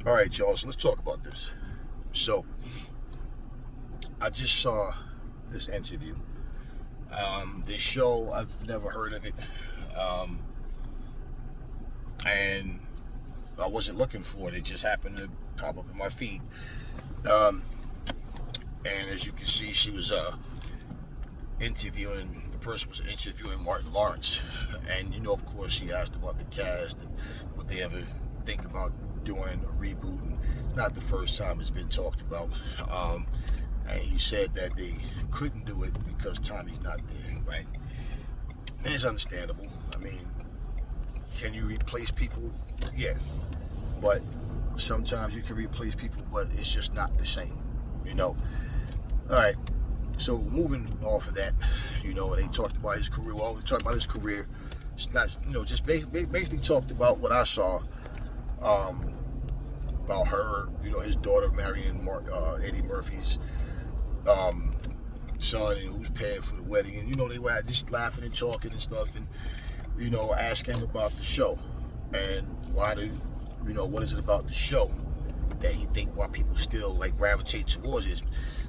All right, y'all. So let's talk about this. So I just saw this interview. This show, I've never heard of it, um, and I wasn't looking for it. It just happened to pop up in my feed. Um, and as you can see, she was interviewing. The person was interviewing Martin Lawrence, and of course, she asked about the cast and would they ever think about doing a reboot. And it's not the first time it's been talked about. And he said that they couldn't do it because Tommy's not there, right? And it's understandable. I mean, can you replace people? Yeah, but sometimes you can replace people, but it's just not the same, you know. All right. So moving off of that, they talked about his career. Well, we talked about his career. It's not, just basically talked about what I saw about her. His daughter marrying Eddie Murphy's son, and who's paying for the wedding. And they were just laughing and talking and stuff, and asking him about the show and what is it about the show that he think why people still like gravitate towards it.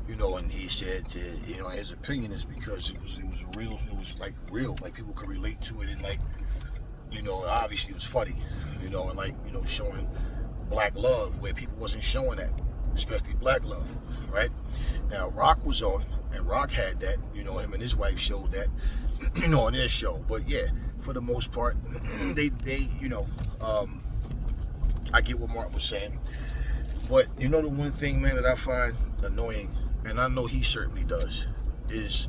And he said his opinion is because it was real. It was like real, like people could relate to it, and like obviously it was funny, and like showing black love where people wasn't showing that, especially black love, right? Now Rock was on, and Rock had that, him and his wife showed that, on their show. But yeah, for the most part, they I get what Martin was saying, but the one thing, man, that I find annoying, and I know he certainly does, is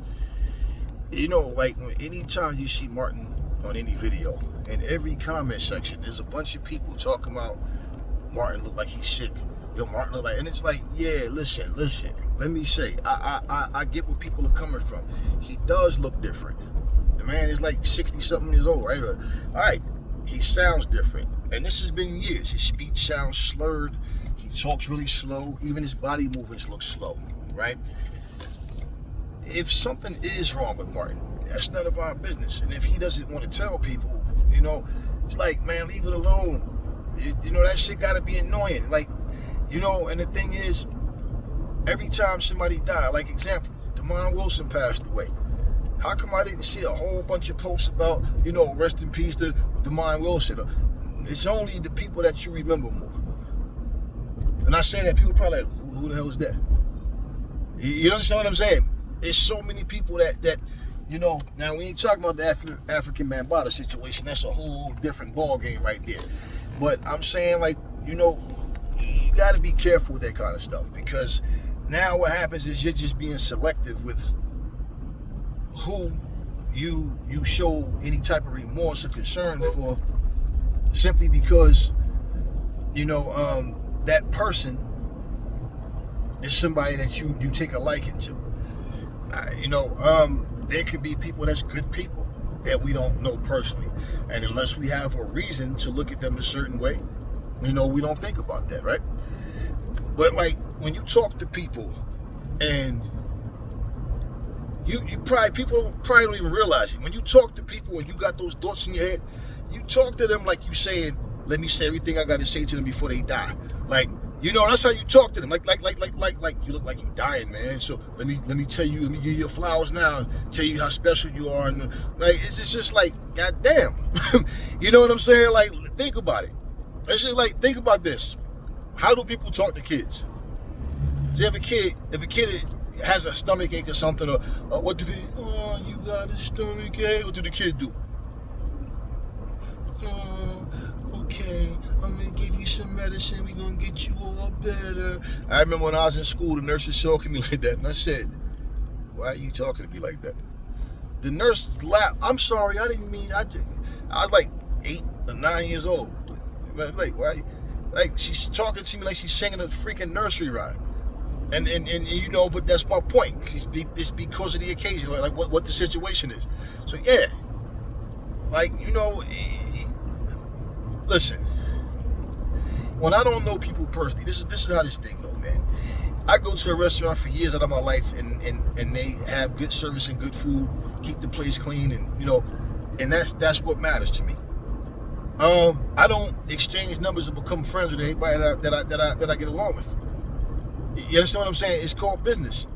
like anytime you see Martin on any video, in every comment section, there's a bunch of people talking about Martin look like he's sick. Martin look like, and it's like, yeah, listen. Let me say, I get where people are coming from. He does look different. The man is like 60-something years old, right? All right, he sounds different, and this has been years. His speech sounds slurred. He talks really slow. Even his body movements look slow, right? If something is wrong with Martin, that's none of our business. And if he doesn't want to tell people, it's like, man, leave it alone. That shit gotta be annoying. Like, and the thing is, every time somebody died, like example, Demond Wilson passed away. How come I didn't see a whole bunch of posts about, rest in peace to Demond Wilson? It's only the people that you remember more. And I say that, people probably like, who the hell is that? You understand what I'm saying? There's so many people that now we ain't talking about the African Bambaataa situation. That's a whole different ball game right there. But I'm saying, like, you got to be careful with that kind of stuff, because now what happens is you're just being selective with who you show any type of remorse or concern for, simply because that person is somebody that you take a liking to. There could be people that's good people that we don't know personally, and unless we have a reason to look at them a certain way, we don't think about that, right? But like when you talk to people, and people probably don't even realize it. When you talk to people and you got those thoughts in your head, you talk to them like you saying, "Let me say everything I got to say to them before they die." Like, that's how you talk to them. Like you look like you dying, man. So let me tell you, let me give you your flowers now, and tell you how special you are. And like, it's just like, goddamn, you know what I'm saying? Like, think about it. It's just like, think about this. How do people talk to kids? See, if a kid has a stomach ache or something, or what do they? Oh, you got a stomach ache. What do the kids do? Oh, okay, I'm gonna give you some medicine. We're gonna get you all better. I remember when I was in school, the nurses talking to me like that, and I said, "Why are you talking to me like that?" The nurse laughed. I'm sorry, I didn't mean. I was like 8 or 9 years old. Like, why? Like, she's talking to me like she's singing a freaking nursery rhyme. And but that's my point. It's because of the occasion, like what the situation is. So yeah, like, listen. When I don't know people personally, this is how this thing goes, man. I go to a restaurant for years out of my life, and they have good service and good food, keep the place clean, and and that's what matters to me. I don't exchange numbers and become friends with everybody that I get along with. You understand what I'm saying? It's called business.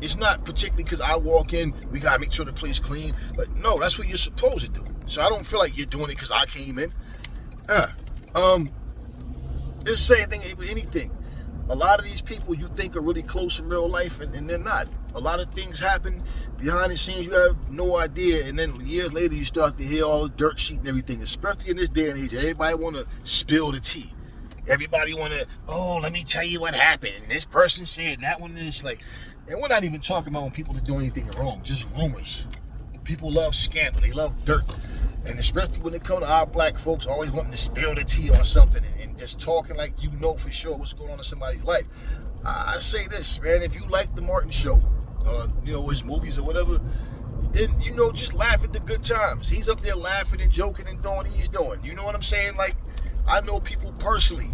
It's not particularly because I walk in, we gotta make sure the place clean. But no, that's what you're supposed to do. So I don't feel like you're doing it because I came in. It's the same thing with anything. A lot of these people you think are really close in real life, and they're not. A lot of things happen behind the scenes, you have no idea, and then years later you start to hear all the dirt sheet and everything, especially in this day and age. Everybody want to spill the tea. Everybody want to, oh, let me tell you what happened. And this person said, and that one is like, and we're not even talking about when people are doing anything wrong, just rumors. People love scandal, they love dirt. And especially when it comes to our black folks always wanting to spill the tea on something and just talking like you know for sure what's going on in somebody's life. I say this, man, if you like the Martin Show, his movies or whatever, then, just laugh at the good times. He's up there laughing and joking and doing what he's doing. You know what I'm saying? Like, I know people personally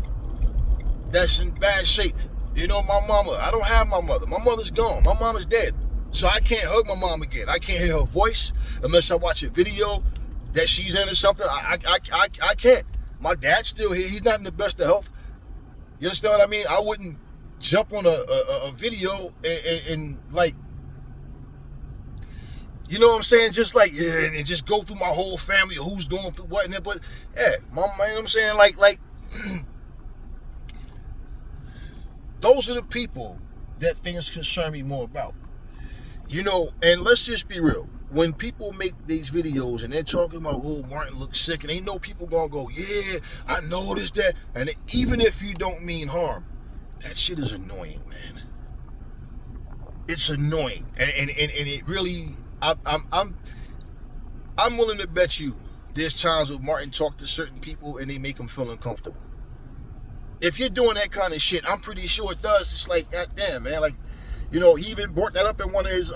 that's in bad shape. My mama, I don't have my mother. My mother's gone. My mama's dead. So I can't hug my mom again. I can't hear her voice unless I watch a video that she's in or something. I can't. My dad's still here. He's not in the best of health. You understand what I mean? I wouldn't jump on a video and like, you know what I'm saying? Just like, yeah, and just go through my whole family or who's going through what. But yeah, you know what I'm saying? Like those are the people that things concern me more about. And let's just be real. When people make these videos and they're talking about, oh, Martin looks sick, and they know people gonna go, yeah, I noticed that. And even if you don't mean harm, that shit is annoying, man. It's annoying. And it really, I'm willing to bet you there's times where Martin talk to certain people and they make them feel uncomfortable. If you're doing that kind of shit, I'm pretty sure it does. It's like, goddamn, man. Like, he even brought that up in one of his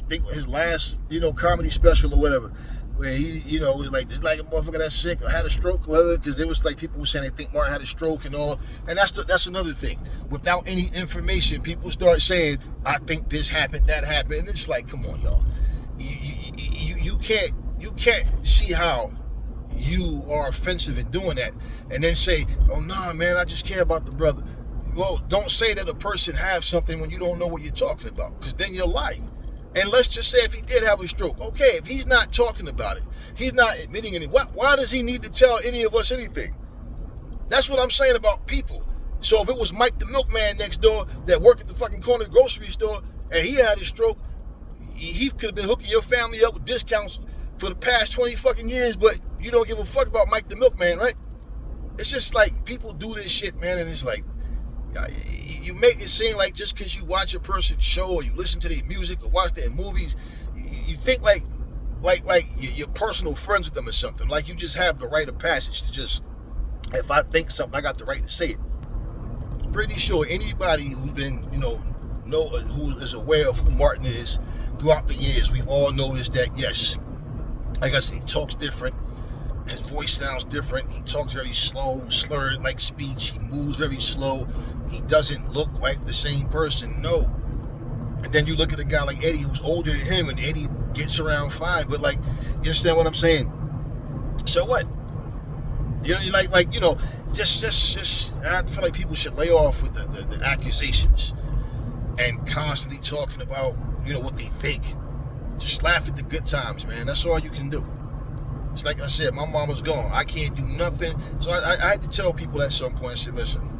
his last, comedy special or whatever, where he, was like, it's like a motherfucker that's sick or had a stroke or whatever, because there was like people were saying they think Martin had a stroke and all, and that's another thing. Without any information, people start saying, I think this happened, that happened, and it's like, come on, y'all. You can't see how you are offensive in doing that, and then say, oh nah, man, I just care about the brother. Well, don't say that a person has something when you don't know what you're talking about, because then you're lying. And let's just say if he did have a stroke, okay, if he's not talking about it, he's not admitting any, why does he need to tell any of us anything? That's what I'm saying about people. So if it was Mike the milkman next door that worked at the fucking corner grocery store and he had a stroke, he could have been hooking your family up with discounts for the past 20 fucking years, but you don't give a fuck about Mike the milkman, right? It's just like people do this shit, man, and it's like, you make it seem like just because you watch a person's show or you listen to their music or watch their movies, you think like you're personal friends with them or something. Like you just have the right of passage to just, if I think something, I got the right to say it. I'm pretty sure anybody who's been, who is aware of who Martin is throughout the years, we've all noticed that, yes, like I said, he talks different. His voice sounds different. He talks very slow, slurred like speech. He moves very slow. He doesn't look like the same person. No. And then you look at a guy like Eddie who's older than him, and Eddie gets around fine. But like, you understand what I'm saying? So what? Just I feel like people should lay off with the accusations and constantly talking about, what they think. Just laugh at the good times, man. That's all you can do. It's like I said, my mama's gone. I can't do nothing. So I had to tell people at some point, I said, listen.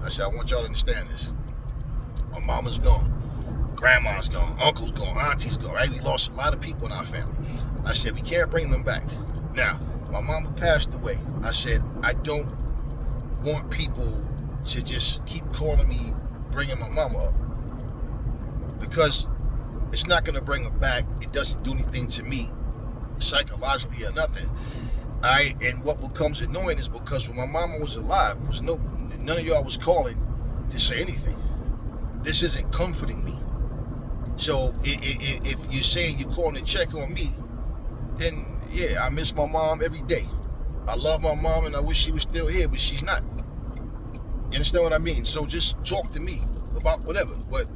I said, I want y'all to understand this. My mama's gone. Grandma's gone. Uncle's gone. Auntie's gone, right? We lost a lot of people in our family. I said, we can't bring them back. Now, my mama passed away. I said, I don't want people to just keep calling me, bringing my mama up. Because it's not going to bring her back. It doesn't do anything to me, psychologically or nothing. And what becomes annoying is because when my mama was alive, none of y'all was calling to say anything. This isn't comforting me. So if you're saying you're calling to check on me, then yeah, I miss my mom every day. I love my mom and I wish she was still here, but she's not. You understand what I mean? So just talk to me about whatever. But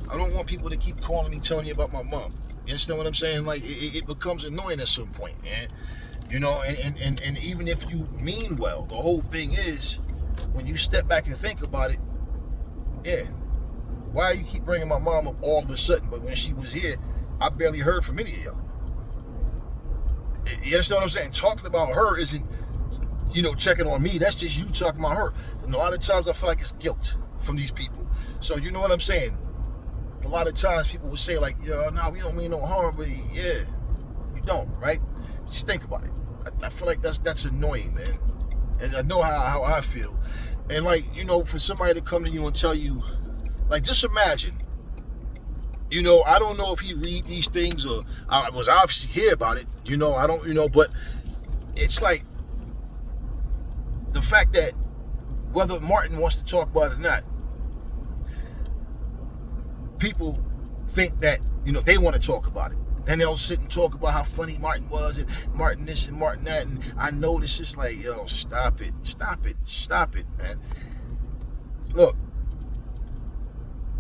I don't want people to keep calling me, telling me about my mom. You understand what I'm saying? Like, it becomes annoying at some point, man. You know, and even if you mean well, the whole thing is, when you step back and think about it, yeah, why you keep bringing my mom up all of a sudden, but when she was here, I barely heard from any of y'all. You understand what I'm saying? Talking about her isn't, checking on me. That's just you talking about her. And a lot of times I feel like it's guilt from these people. So you know what I'm saying? A lot of times people will say like, nah, we don't mean no harm, but yeah, you don't, right? Just think about it. I feel like that's annoying, man. And I know how I feel. And like, for somebody to come to you and tell you, like, just imagine, I don't know if he read these things or I was obviously hear about it, I don't, but it's like the fact that whether Martin wants to talk about it or not, people think that, they want to talk about it. Then they'll sit and talk about how funny Martin was and Martin this and Martin that. And I know this is like, stop it, man. Look,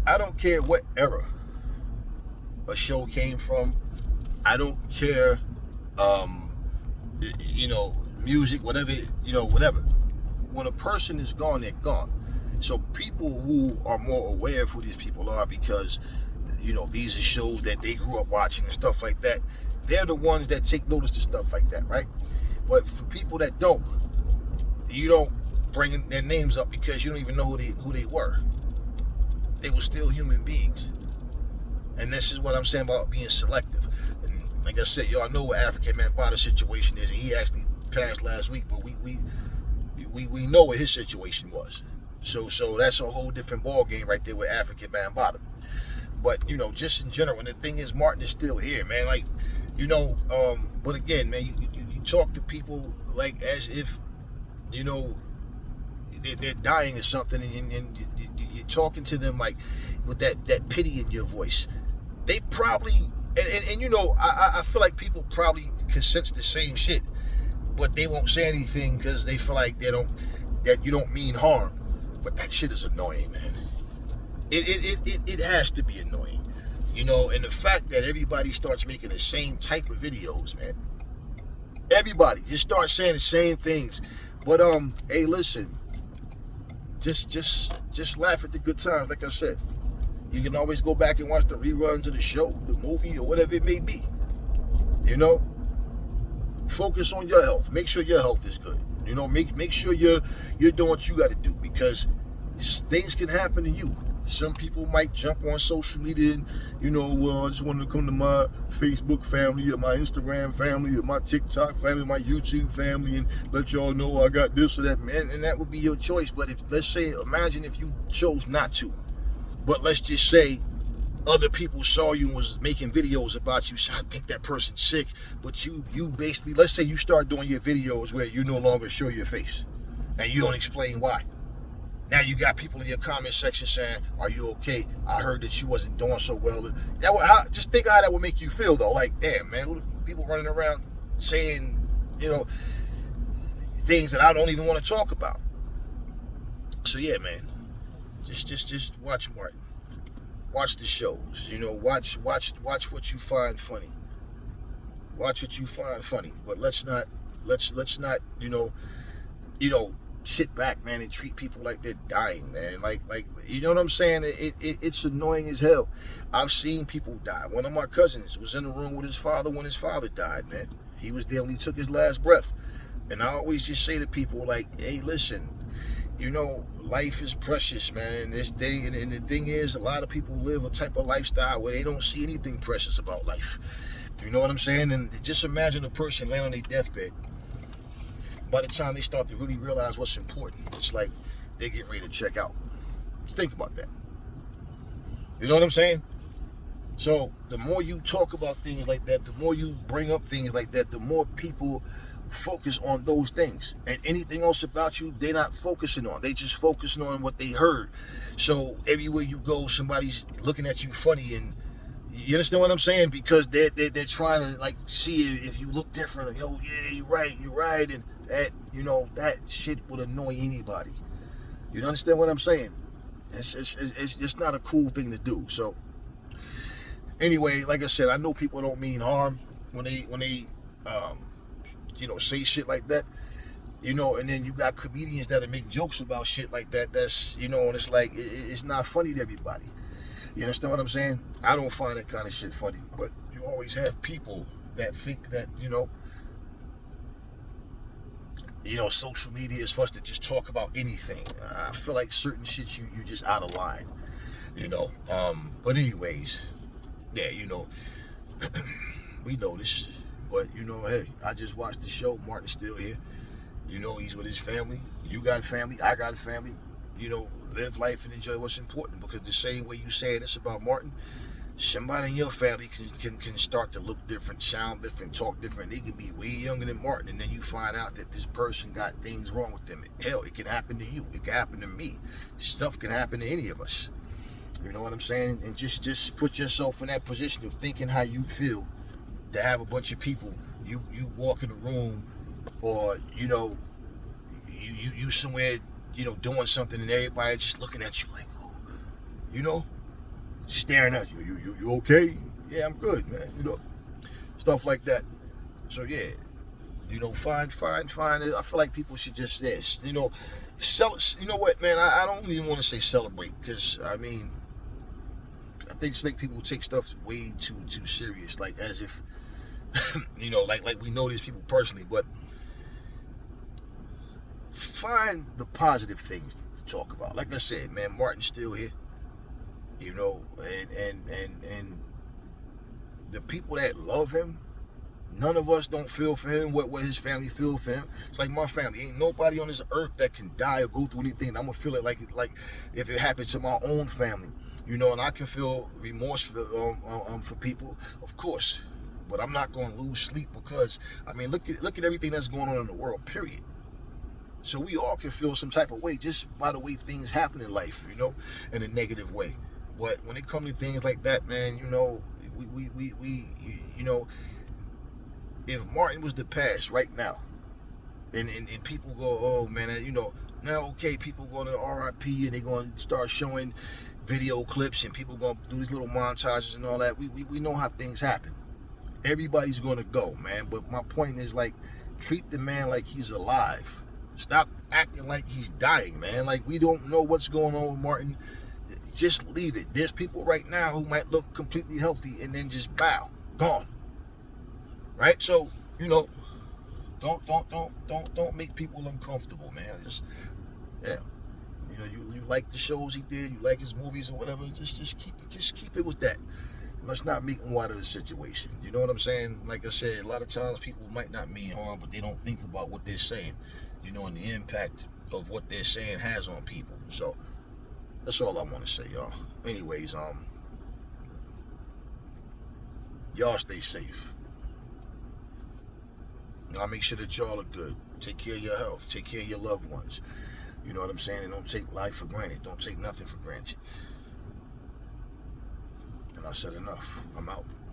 I don't care what era a show came from. I don't care, music, whatever, whatever. When a person is gone, they're gone. So people who are more aware of who these people are because, these are shows that they grew up watching and stuff like that, they're the ones that take notice to stuff like that, right? But for people that don't, you don't bring their names up because you don't even know who they were. They were still human beings. And this is what I'm saying about being selective. And like I said, y'all know what African Bambaata's situation is. And he actually passed last week, but we know what his situation was. So that's a whole different ball game right there with African Bambaataa. But just in general, and the thing is, Martin is still here, man. Like, but again, man, you talk to people like as if they're dying or something, and you're talking to them like with that pity in your voice. They probably and I feel like people probably can sense the same shit, but they won't say anything because they feel like that you don't mean harm. But that shit is annoying, man. It has to be annoying, and the fact that everybody starts making the same type of videos, man. Everybody just starts saying the same things. But hey, listen, just laugh at the good times. Like I said, you can always go back and watch the reruns of the show, the movie, or whatever it may be. Focus on your health. Make sure your health is good. Make sure you're doing what you got to do, because things can happen to you. Some people might jump on social media and, I just wanted to come to my Facebook family or my Instagram family or my TikTok family, my YouTube family, and let y'all know I got this or that, man. And that would be your choice. But imagine if you chose not to. But let's just say other people saw you and was making videos about you. So I think that person's sick. But you basically, let's say you start doing your videos where you no longer show your face and you don't explain why. Now you got people in your comment section saying, "Are you okay? I heard that you wasn't doing so well." Just think of how that would make you feel, though. Like, damn, man, people running around saying, things that I don't even want to talk about. So yeah, man, just watch Martin. Watch the shows. Watch what you find funny. Watch what you find funny. But let's not, sit back, man, and treat people like they're dying, man. Like you know what I'm saying? It's annoying as hell. I've seen people die. One of my cousins was in the room with his father when his father died, man. He was there when he took his last breath. And I always just say to people, like, hey, listen, life is precious, man. And the thing is, a lot of people live a type of lifestyle where they don't see anything precious about life. You know what I'm saying? And just imagine a person laying on their deathbed. By the time they start to really realize what's important, it's like they get ready to check out. Just think about that. You know what I'm saying? So the more you talk about things like that, the more you bring up things like that, the more people focus on those things. And anything else about you, they're not focusing on. They just focusing on what they heard. So everywhere you go, somebody's looking at you funny, and you understand what I'm saying? Because they're trying to like see if you look different. Yo, yeah, you're right, and that shit would annoy anybody. You understand what I'm saying? It's just not a cool thing to do. So anyway, like I said, I know people don't mean harm when they say shit like that. And then you got comedians that'll make jokes about shit like that. That's, and it's like, it's not funny to everybody. You understand what I'm saying? I don't find that kind of shit funny, but you always have people that think that, social media is for us to just talk about anything. I feel like certain shit you just out of line, But anyways, yeah, we know this. But, hey, I just watched the show. Martin's still here. He's with his family. You got a family. I got a family. Live life and enjoy what's important. Because the same way you saying this about Martin, somebody in your family can start to look different, sound different, talk different. They can be way younger than Martin, and then you find out that this person got things wrong with them. Hell, it can happen to you. It can happen to me. Stuff can happen to any of us. You know what I'm saying? And just put yourself in that position of thinking how you feel to have a bunch of people. You walk in the room, or you somewhere, doing something, and everybody just looking at you like, oh, staring at you. You okay? Yeah, I'm good, man. Stuff like that. So yeah, fine. I feel like people should just you know what, man? I don't even want to say celebrate, because I think people take stuff way too serious, like as if like we know these people personally, but find the positive things to talk about. Like I said, man, Martin's still here. And the people that love him, none of us don't feel for him what his family feel for him. It's like my family. Ain't nobody on this earth that can die or go through anything. I'm gonna feel it like if it happened to my own family, and I can feel remorse for people, of course. But I'm not gonna lose sleep because look at everything that's going on in the world, period. So we all can feel some type of way just by the way things happen in life, in a negative way. But when it comes to things like that, man, we if Martin was to pass right now, and people go, oh man, now okay, people go to RIP and they're going to start showing video clips and people going to do these little montages and all that. We know how things happen. Everybody's going to go, man. But my point is, like, treat the man like he's alive. Stop acting like he's dying, man. Like, we don't know what's going on with Martin. Just leave it. There's people right now who might look completely healthy and then just bow, gone. Right? So, don't make people uncomfortable, man. Just, yeah. You like the shows he did, you like his movies or whatever. Just keep it with that. Let's not make them out of the situation. You know what I'm saying? Like I said, a lot of times people might not mean harm, but they don't think about what they're saying. And the impact of what they're saying has on people. So that's all I want to say, y'all. Anyways, y'all stay safe. Y'all make sure that y'all are good. Take care of your health. Take care of your loved ones. You know what I'm saying? And don't take life for granted. Don't take nothing for granted. And I said enough. I'm out.